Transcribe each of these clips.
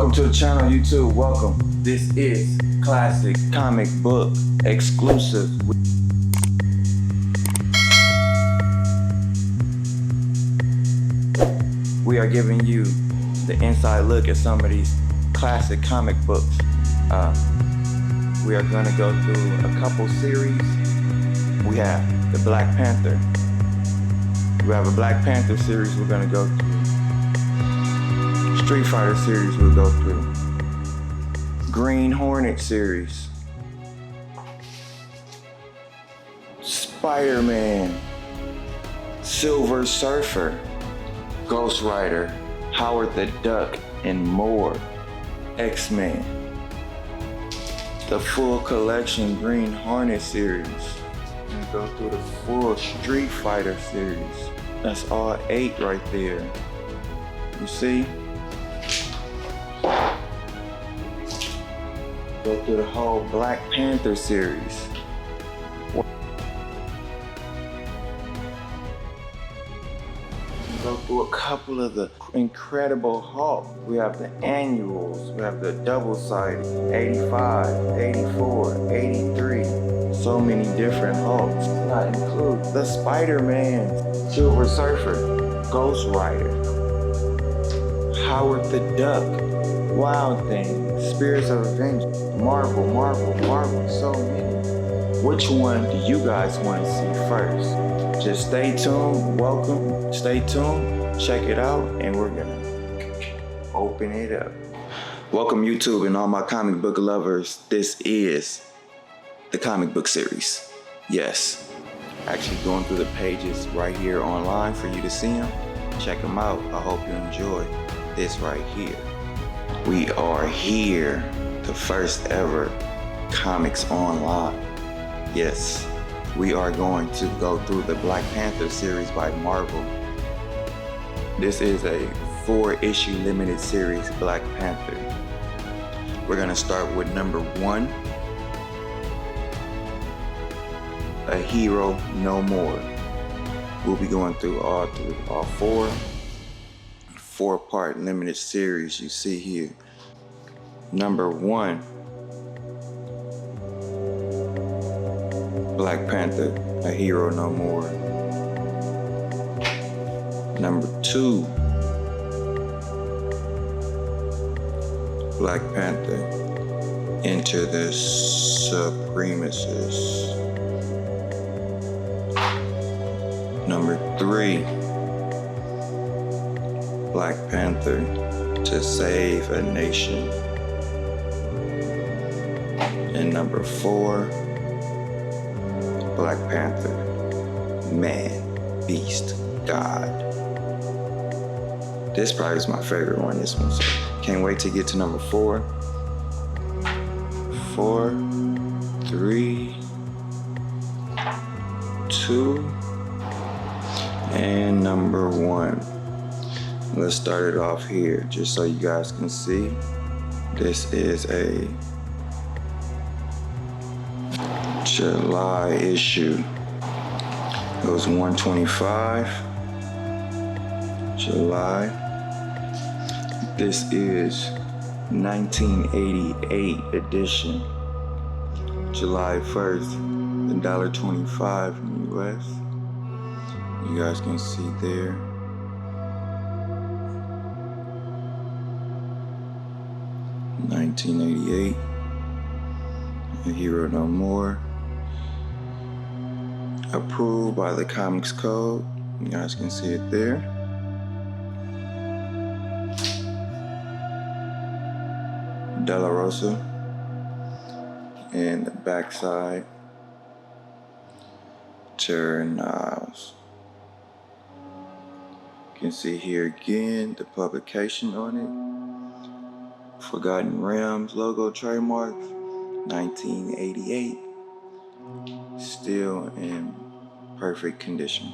Welcome to the channel, YouTube. Welcome. This is classic comic book exclusive. We are giving you the inside look at some of these classic comic books. We are going to go through a couple series. We have the Black Panther. We have a Black Panther series we're going to go through. Street Fighter series we'll go through. Green Hornet series. Spider-Man. Silver Surfer. Ghost Rider. Howard the Duck, and more. X-Men. The full collection Green Hornet series. We're gonna go through the full Street Fighter series. That's all 8 right there. You see? Go through the whole Black Panther series. Go through a couple of the Incredible Hulk. We have the annuals, we have the double-sided, 85, 84, 83. So many different Hulks. Not include the Spider-Man, Silver Surfer, Ghost Rider, Howard the Duck, Wild Thing, Spirits of Revenge, Marvel, so many. Which one do you guys want to see first? Just stay tuned, welcome, stay tuned, check it out, and we're gonna open it up. Welcome YouTube and all my comic book lovers. This is the comic book series. Yes, actually going through the pages right here online for you to see them. Check them out. I hope you enjoy this right here. We are here, the first ever comics online. Yes, we are going to go through the Black Panther series by Marvel. This is a 4-issue limited series, Black Panther. We're gonna start with number 1, A Hero No More. We'll be going through all 4-part limited series you see here. Number 1, Black Panther, A Hero No More. Number 2, Black Panther, Enter the Supremacists. Number 3, Black Panther, To Save a Nation. And number 4, Black Panther, Man, Beast, God. This probably is my favorite one, this one. So can't wait to get to number 4. 4, 3, 2, and number 1. Let's start it off here, just so you guys can see. This is a July issue. It was 125. July. This is 1988 edition. July 1st, $1.25 in the US. You guys can see there. $1988. A Hero No More. Approved by the Comics Code. You guys can see it there. De La Rosa. And the backside, Terry Niles. You can see here again the publication on it. Forgotten Realms logo trademark, 1988. Still in perfect condition.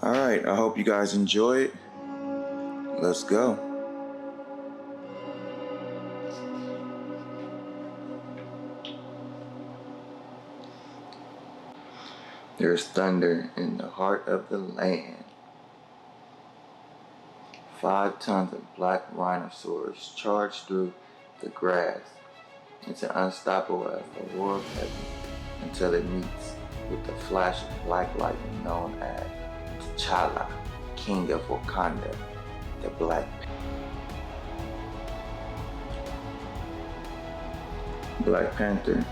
Alright, I hope you guys enjoy it. Let's go. There's thunder in the heart of the land. 5 tons of black rhinoceros charge through the grass. It's unstoppable as a war of heaven until it meets with the flash of black lightning known as T'Challa, King of Wakanda, the Black Panther. Black Panther,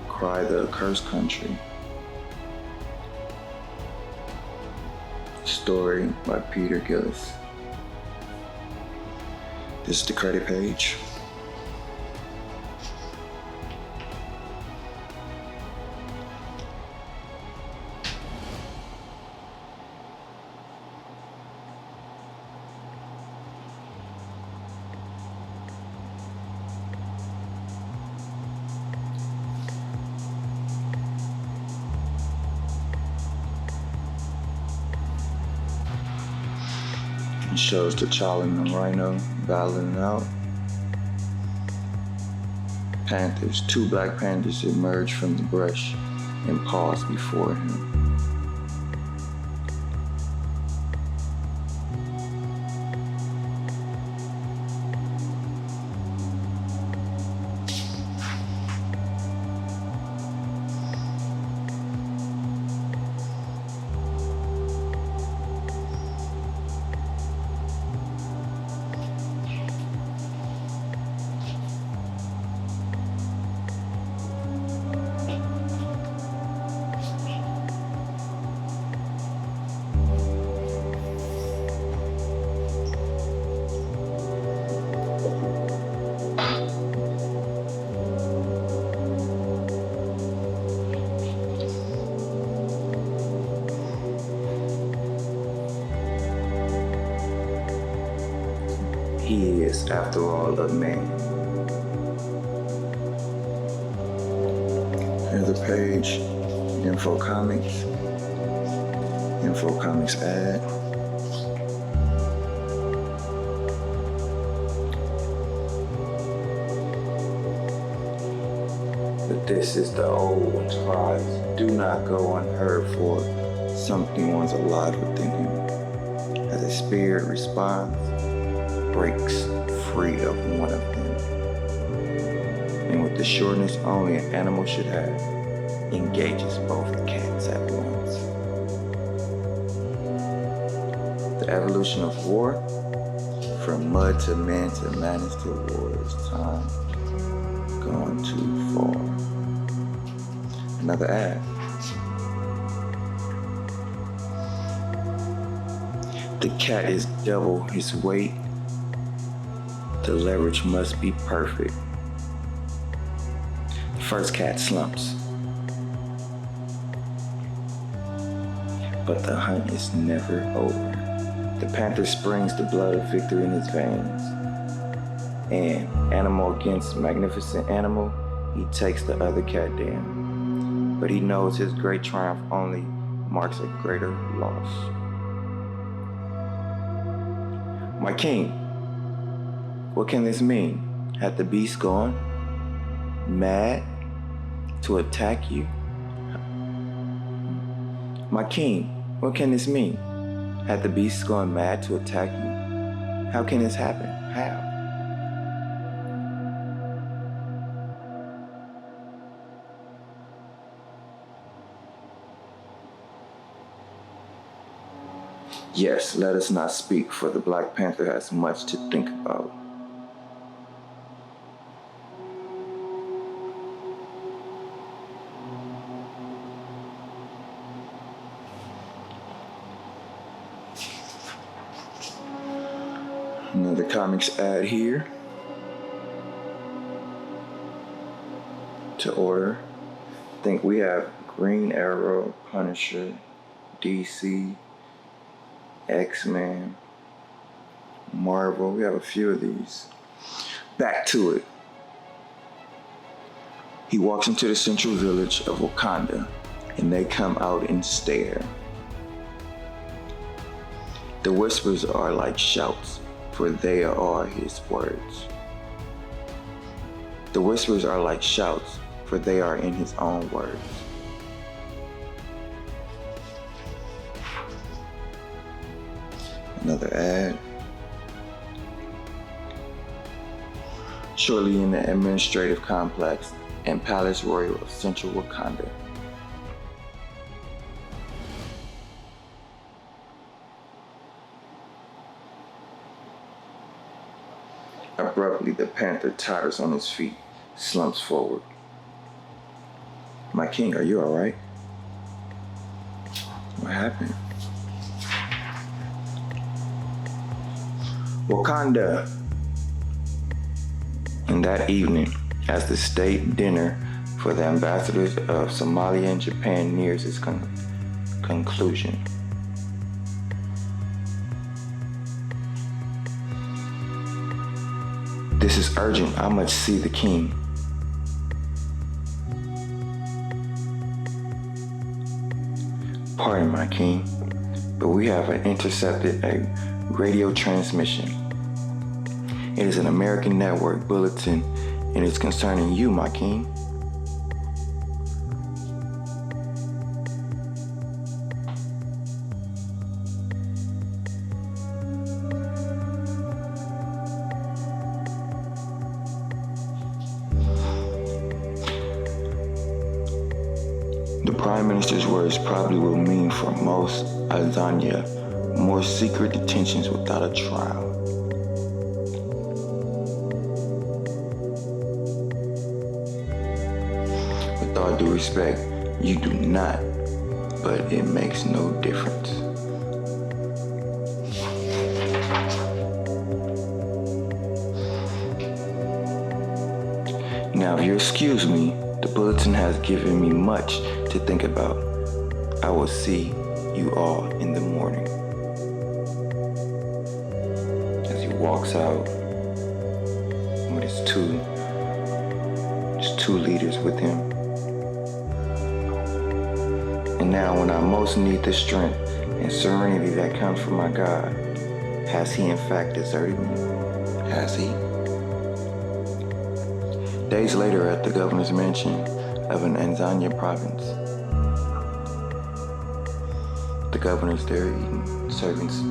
Cry the Accursed Country. Story by Peter Gillis. This is the credit page. It shows T'Challa and the Rhino battling out. Panthers, 2 Black Panthers emerge from the brush and pause before him. He is, after all, a man. Here's the page, Info Comics ad. But this is the old one's cries. Do not go unheard, for something was alive within him. As a spirit responds, breaks free of one of them, and with the shortness only an animal should have, engages both cats at once. The evolution of war, from mud to man to madness to war, is time gone too far. Another ad. The cat is double his weight. The leverage must be perfect. The first cat slumps, but the hunt is never over. The panther springs the blood of victory in his veins, and animal against magnificent animal, he takes the other cat down. But he knows his great triumph only marks a greater loss. My king, what can this mean? Had the beast gone mad to attack you? My king, what can this mean? Had the beast gone mad to attack you? How can this happen? How? Yes, let us not speak, for the Black Panther has much to think about. Another comics ad here to order. I think we have Green Arrow, Punisher, DC, X-Men, Marvel. We have a few of these. Back to it. He walks into the central village of Wakanda, and they come out and stare. The whispers are like shouts, for they are his words. The whispers are like shouts, for they are in his own words. Another ad. shortly in the administrative complex and Palace Royal of Central Wakanda. Abruptly, the panther totters on his feet, slumps forward. My king, are you alright? What happened? Wakanda! And that evening, as the state dinner for the ambassadors of Somalia and Japan nears its conclusion, this is urgent. I must see the king. Pardon, my king, but we have intercepted a radio transmission. It is an American network bulletin and it's concerning you, my king. The Prime Minister's words probably will mean for most Azania more secret detentions without a trial. With all due respect, you do not, but it makes no difference. Now, if you excuse me, the bulletin has given me much to think about. I will see you all in the morning. As he walks out with his two leaders with him. And now when I most need the strength and serenity that comes from my God, has he in fact deserted me? Has he? Days later at the governor's mansion of an Tanzania province, the governor's there eating, servants.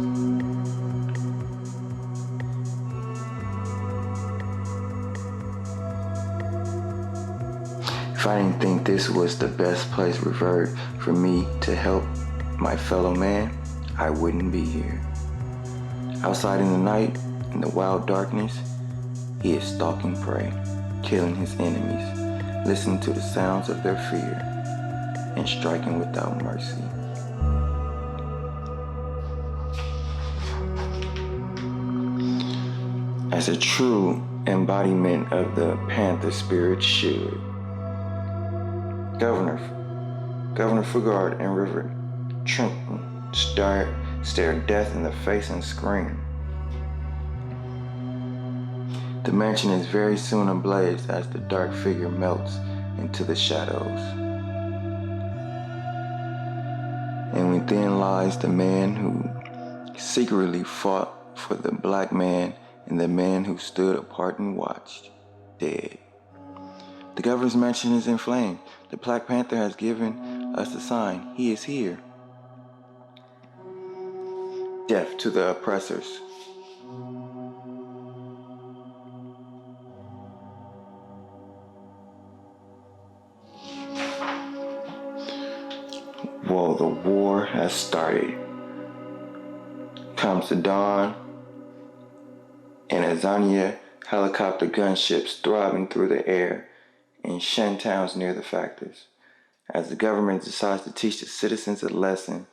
If I didn't think this was the best place reserved for me to help my fellow man, I wouldn't be here. Outside in the night, in the wild darkness, he is stalking prey, killing his enemies, listening to the sounds of their fear, and striking without mercy. As a true embodiment of the Panther spirit should. Governor Fugard and River Trenton stare death in the face and scream. The mansion is very soon ablaze as the dark figure melts into the shadows. And within lies the man who secretly fought for the black man and the man who stood apart and watched, dead. The governor's mansion is in flames. The Black Panther has given us a sign. He is here. Death to the oppressors. Well, the war has started. Comes the dawn, and Azania helicopter gunships throbbing through the air in Shen towns near the factors. As the government decides to teach the citizens a lesson,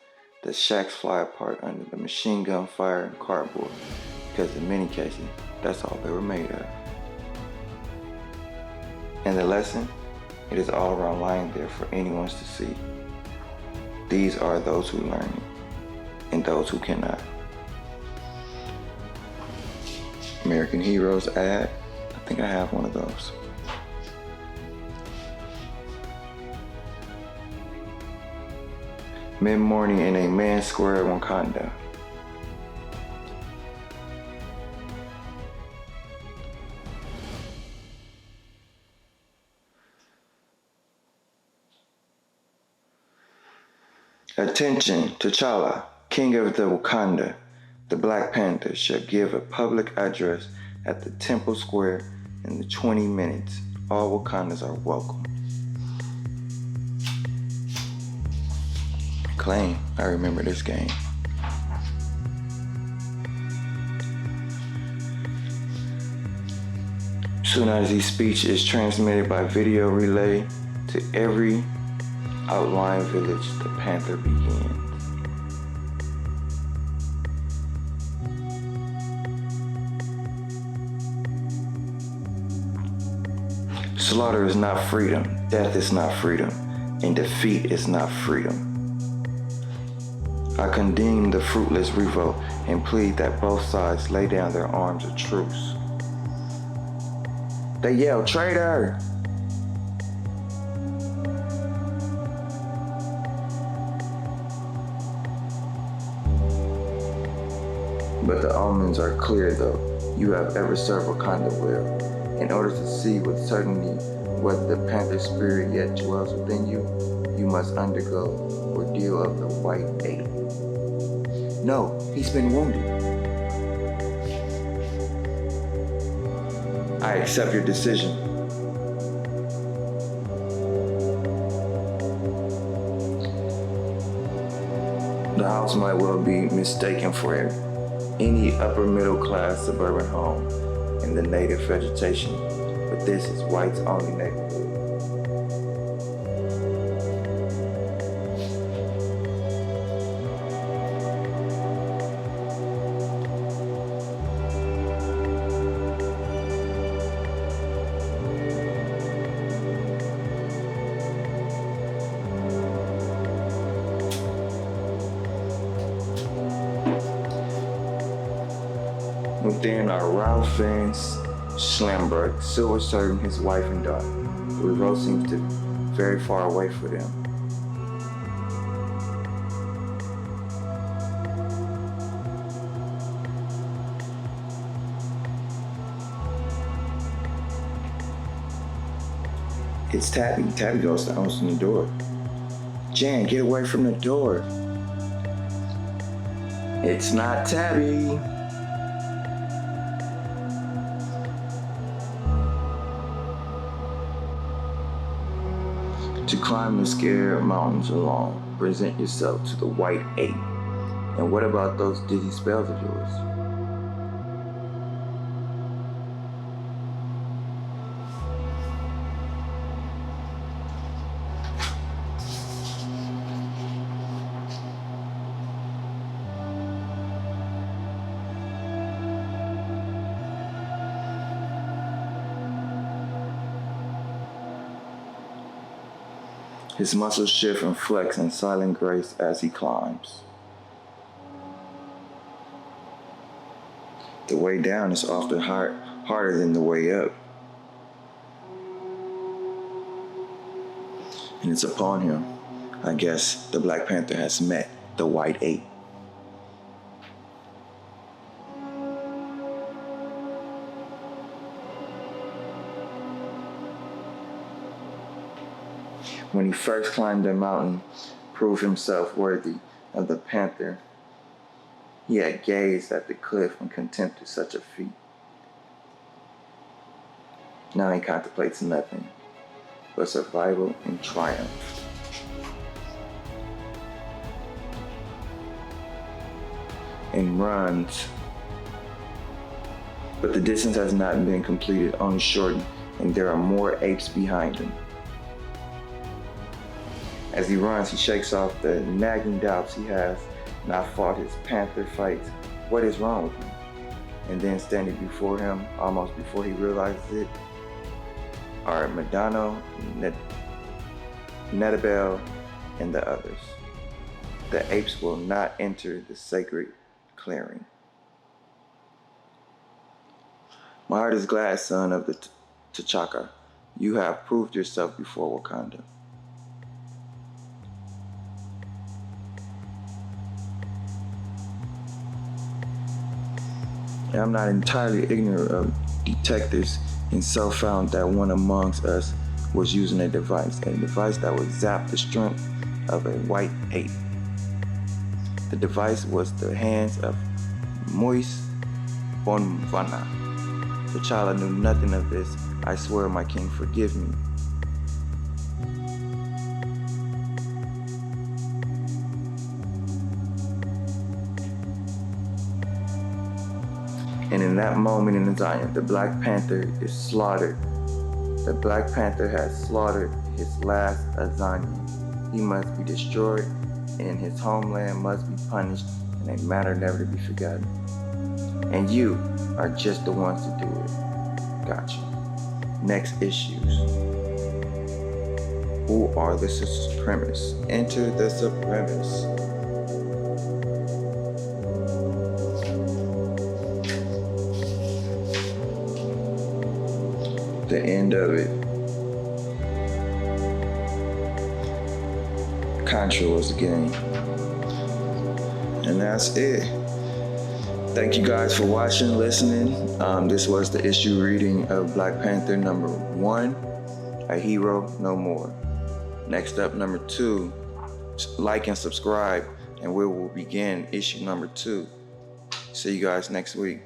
the shacks fly apart under the machine gun fire and cardboard, because in many cases, that's all they were made of. And the lesson, it is all around lying there for anyone to see. These are those who learn it, and those who cannot. American Heroes ad, I think I have one of those. Mid-morning in a man's square in Wakanda. Attention, T'Challa, King of the Wakanda, the Black Panther, shall give a public address at the Temple Square in the 20 minutes, all Wakandans are welcome. Claim, I remember this game. Soon as his speech is transmitted by video relay to every outlying village, the Panther begins. Slaughter is not freedom, death is not freedom, and defeat is not freedom. I condemn the fruitless revolt and plead that both sides lay down their arms of truce. They yell, "Traitor!" But the omens are clear though. You have ever served Wakanda well. In order to see with certainty whether the Panther spirit yet dwells within you, you must undergo ordeal of the White Ape. No, he's been wounded. I accept your decision. The house might well be mistaken for any upper middle class suburban home in the native vegetation, but this is white's only neighborhood. Within are Ralph Vance Schlemberg, Silver serving his wife and daughter. The revolt seems to be very far away for them. It's Tabby. Tabby goes to open the door. Jan, get away from the door. It's not Tabby. To climb the scared mountains alone, present yourself to the White Ape. And what about those dizzy spells of yours? His muscles shift and flex in silent grace as he climbs. The way down is often harder than the way up. And it's upon him, I guess, the Black Panther has met the White Ape. When he first climbed the mountain, proved himself worthy of the Panther, he had gazed at the cliff in contempt of such a feat. Now he contemplates nothing but survival and triumph. And runs. But the distance has not been completed, only shortened, and there are more apes behind him. As he runs, he shakes off the nagging doubts he has not fought his panther fights. What is wrong with him? And then standing before him, almost before he realizes it, are Madano, Netabel, and the others. The apes will not enter the sacred clearing. My heart is glad, son of the T'Chaka. You have proved yourself before Wakanda. And I'm not entirely ignorant of detectives, and so found that one amongst us was using a device that would zap the strength of a white ape. The device was the hands of Moise Bonvana, T'Challa knew nothing of this. I swear, my king, forgive me. And in that moment in Zion, the Black Panther is slaughtered. The Black Panther has slaughtered his last Azanian. He must be destroyed, and his homeland must be punished in a manner never to be forgotten. And you are just the ones to do it. Gotcha. Next issues. Who are the supremacists? Enter the supremacists. The end of it. Contra was the game. And that's it. Thank you guys for watching, listening. This was the issue reading of Black Panther number 1, A Hero No More. Next up, number 2, like and subscribe, and we will begin issue number 2. See you guys next week.